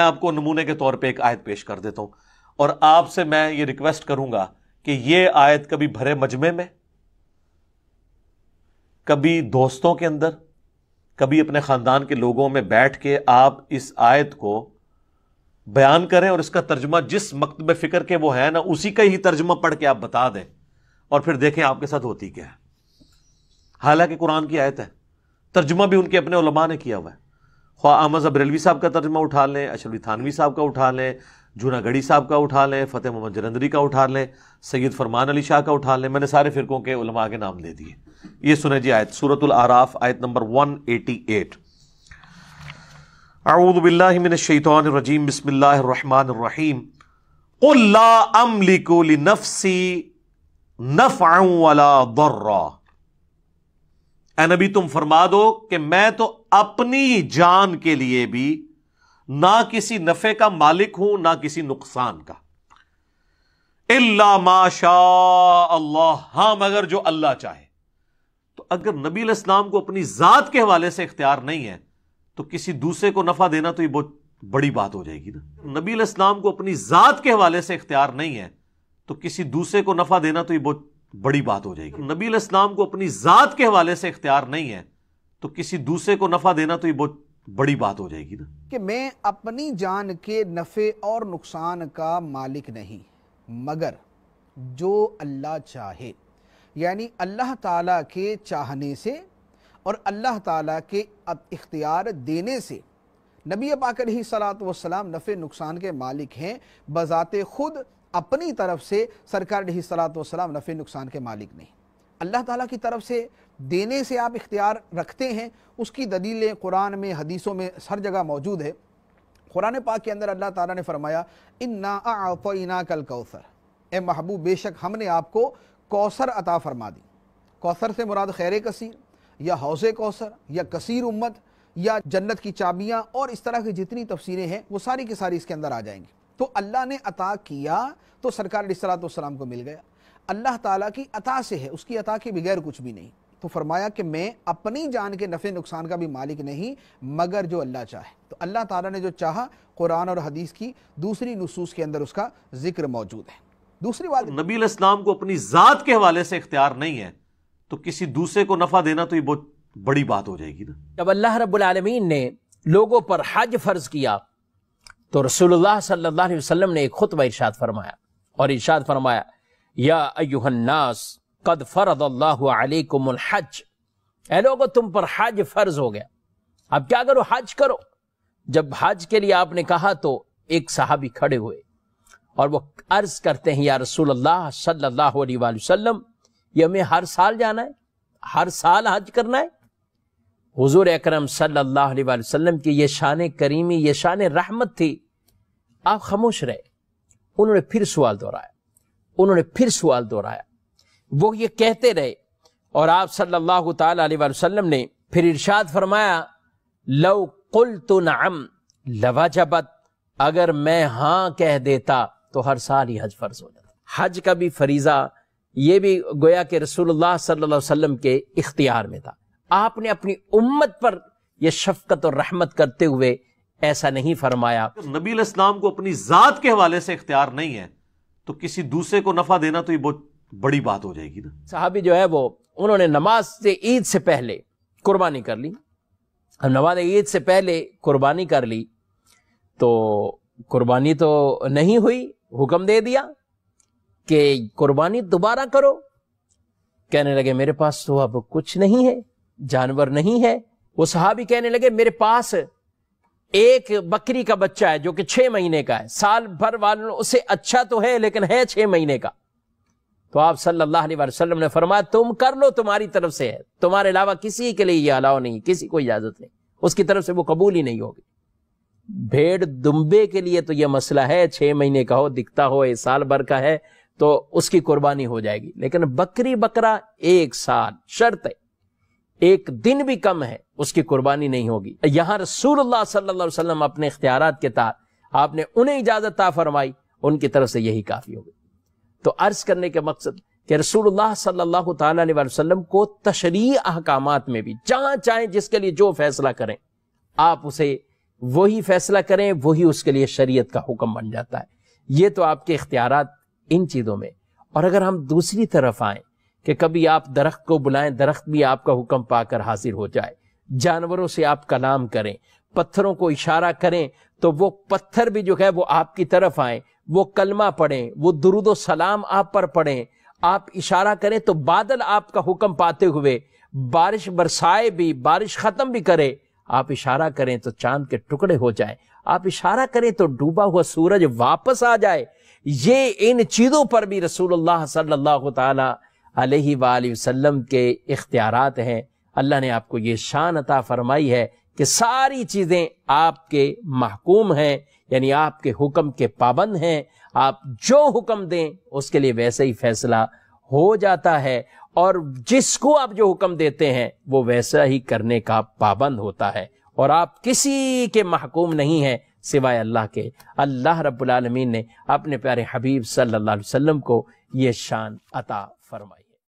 میں آپ کو نمونے کے طور پہ ایک آیت پیش کر دیتا ہوں، اور آپ سے میں یہ ریکویسٹ کروں گا کہ یہ آیت کبھی بھرے مجمع میں، کبھی دوستوں کے اندر، کبھی اپنے خاندان کے لوگوں میں بیٹھ کے آپ اس آیت کو بیان کریں، اور اس کا ترجمہ جس مکتب فکر کے وہ ہے نا اسی کا ہی ترجمہ پڑھ کے آپ بتا دیں، اور پھر دیکھیں آپ کے ساتھ ہوتی کیا ہے۔ حالانکہ قرآن کی آیت ہے، ترجمہ بھی ان کے اپنے علماء نے کیا ہوا ہے، خواہ احمد بریلوی صاحب کا ترجمہ اٹھا لیں، اشرف علی تھانوی صاحب کا اٹھا لیں، جونا گڑھی صاحب کا اٹھا لیں، فتح محمد جلندری کا اٹھا لیں، سید فرمان علی شاہ کا اٹھا لیں، میں نے سارے فرقوں کے علماء کے نام دے دیے۔ یہ سنیں جی آیت، سورۃ الاعراف، آیت نمبر 188۔ اعوذ باللہ من الشیطان الرجیم، بسم اللہ الرحمن الرحیم۔ قل لا املک لنفسی نفعا ولا ضرا، اے نبی تم فرما دو کہ میں تو اپنی جان کے لیے بھی نہ کسی نفع کا مالک ہوں نہ کسی نقصان کا، الا ما شاء اللہ، ہاں مگر جو اللہ چاہے۔ تو اگر نبی علیہ السلام کو اپنی ذات کے حوالے سے اختیار نہیں ہے تو کسی دوسرے کو نفع دینا تو یہ بہت بڑی بات ہو جائے گی نا۔ نبی علیہ السلام کو اپنی ذات کے حوالے سے اختیار نہیں ہے تو کسی دوسرے کو نفع دینا تو یہ بہت بڑی بات ہو جائے گی۔ نبی علیہ السلام کو اپنی ذات کے حوالے سے اختیار نہیں ہے تو کسی دوسرے کو نفع دینا تو یہ بہت بڑی بات ہو جائے گی نا۔ کہ میں اپنی جان کے نفع اور نقصان کا مالک نہیں مگر جو اللہ چاہے، یعنی اللہ تعالیٰ کے چاہنے سے اور اللہ تعالیٰ کے اختیار دینے سے نبی پاک علیہ الصلوۃ والسلام نفع نقصان کے مالک ہیں، بذات خود اپنی طرف سے سرکار علیہ الصلوۃ والسلام نفع نقصان کے مالک نہیں۔ اللہ تعالیٰ کی طرف سے دینے سے آپ اختیار رکھتے ہیں، اس کی دلیلیں قرآن میں، حدیثوں میں ہر جگہ موجود ہے۔ قرآن پاک کے اندر اللہ تعالیٰ نے فرمایا انا اعطیناک الکوثر، اے محبوب بے شک ہم نے آپ کو کوثر عطا فرما دی۔ کوثر سے مراد خیر کثیر یا حوض کوثر یا کثیر امت یا جنت کی چابیاں اور اس طرح کی جتنی تفسیریں ہیں وہ ساری کی ساری اس کے اندر آ جائیں گی۔ تو اللہ نے عطا کیا تو سرکار علیہ الصلوۃ والسلام کو مل گیا، اللہ تعالیٰ کی عطا سے ہے، اس کی عطا کے بغیر کچھ بھی نہیں۔ تو فرمایا کہ میں اپنی جان کے نفع نقصان کا بھی مالک نہیں مگر جو اللہ چاہے۔ تو اللہ تعالیٰ نے جو چاہا قرآن اور حدیث کی دوسری نصوص کے اندر اس کا ذکر موجود ہے۔ دوسری بات، نبی علیہ السلام کو اپنی ذات کے حوالے سے اختیار نہیں ہے تو کسی دوسرے کو نفع دینا تو یہ بہت بڑی بات ہو جائے گی نا۔ جب اللہ رب العالمین نے لوگوں پر حج فرض کیا تو رسول اللہ صلی اللہ علیہ وسلم نے ایک خطبہ ارشاد فرمایا، اور ارشاد فرمایا یا ایھا الناس قد فرض اللہ علیکم الحج، اے لوگو تم پر حج فرض ہو گیا، اب کیا کرو؟ حج کرو۔ جب حج کے لیے آپ نے کہا تو ایک صحابی کھڑے ہوئے اور وہ عرض کرتے ہیں یا رسول اللہ صلی اللہ علیہ وآلہ وسلم، یہ ہمیں ہر سال جانا ہے، ہر سال حج کرنا ہے؟ حضور اکرم صلی اللہ علیہ وآلہ وسلم کی یہ شان کریمی، یہ شان رحمت تھی، آپ خاموش رہے۔ انہوں نے پھر سوال دہرایا، وہ یہ کہتے رہے، اور آپ صلی اللہ تعالی علیہ وآلہ وسلم نے پھر ارشاد فرمایا لو قلت نعم لوجبت، اگر میں ہاں کہہ دیتا تو ہر سال ہی حج فرض ہو جاتا۔ حج کا بھی فریضہ یہ بھی گویا کہ رسول اللہ صلی اللہ علیہ وسلم کے اختیار میں تھا۔ آپ نے اپنی امت پر یہ شفقت اور رحمت کرتے ہوئے ایسا نہیں فرمایا۔ نبی علیہ السلام کو اپنی ذات کے حوالے سے اختیار نہیں ہے تو کسی دوسرے کو نفع دینا تو یہ بہت بڑی بات ہو جائے گی نا۔ صحابی جو ہے وہ انہوں نے نماز سے عید سے پہلے قربانی کر لی، نماز عید سے پہلے قربانی کر لی تو قربانی تو نہیں ہوئی، حکم دے دیا کہ قربانی دوبارہ کرو۔ کہنے لگے میرے پاس تو اب کچھ نہیں ہے، جانور نہیں ہے۔ وہ صحابی کہنے لگے میرے پاس ایک بکری کا بچہ ہے جو کہ 6 مہینے کا ہے، سال بھر والوں اسے اچھا تو ہے لیکن ہے 6 مہینے کا۔ تو آپ صلی اللہ علیہ وسلم نے فرمایا تم کر لو، تمہاری طرف سے ہے، تمہارے علاوہ کسی کے لیے یہ الاؤ نہیں، کسی کو اجازت نہیں، اس کی طرف سے وہ قبول ہی نہیں ہوگی۔ بھیڑ دمبے کے لیے تو یہ مسئلہ ہے، 6 مہینے کا ہو، دکھتا ہو، سال بھر کا ہے تو اس کی قربانی ہو جائے گی، لیکن بکری بکرا 1 سال شرط ہے، 1 دن بھی کم ہے اس کی قربانی نہیں ہوگی۔ یہاں رسول اللہ صلی اللہ علیہ وسلم اپنے اختیارات کے تحت آپ نے انہیں اجازت عطا فرمائی، ان کی طرف سے یہی کافی ہوگی۔ تو عرض کرنے کے مقصد کہ رسول اللہ صلی اللہ تعالی علیہ وسلم کو تشریعی احکامات میں بھی جہاں چاہیں جس کے لیے جو فیصلہ کریں آپ اسے وہی فیصلہ کریں، وہی اس کے لیے شریعت کا حکم بن جاتا ہے۔ یہ تو آپ کے اختیارات ان چیزوں میں۔ اور اگر ہم دوسری طرف آئیں کہ کبھی آپ درخت کو بلائیں، درخت بھی آپ کا حکم پا کر حاضر ہو جائے، جانوروں سے آپ کلام کریں، پتھروں کو اشارہ کریں تو وہ پتھر بھی جو ہے وہ آپ کی طرف آئیں، وہ کلمہ پڑھیں، وہ درود و سلام آپ پر پڑھیں، آپ اشارہ کریں تو بادل آپ کا حکم پاتے ہوئے بارش برسائے بھی، بارش ختم بھی کرے، آپ اشارہ کریں تو چاند کے ٹکڑے ہو جائیں، آپ اشارہ کریں تو ڈوبا ہوا سورج واپس آ جائے۔ یہ ان چیزوں پر بھی رسول اللہ صلی اللہ تعالی علیہ وآلہ وسلم کے اختیارات ہیں۔ اللہ نے آپ کو یہ شان عطا فرمائی ہے کہ ساری چیزیں آپ کے محکوم ہیں، یعنی آپ کے حکم کے پابند ہیں، آپ جو حکم دیں اس کے لیے ویسے ہی فیصلہ ہو جاتا ہے، اور جس کو آپ جو حکم دیتے ہیں وہ ویسا ہی کرنے کا پابند ہوتا ہے، اور آپ کسی کے محکوم نہیں ہیں سوائے اللہ کے۔ اللہ رب العالمین نے اپنے پیارے حبیب صلی اللہ علیہ وسلم کو یہ شان عطا فرمائی۔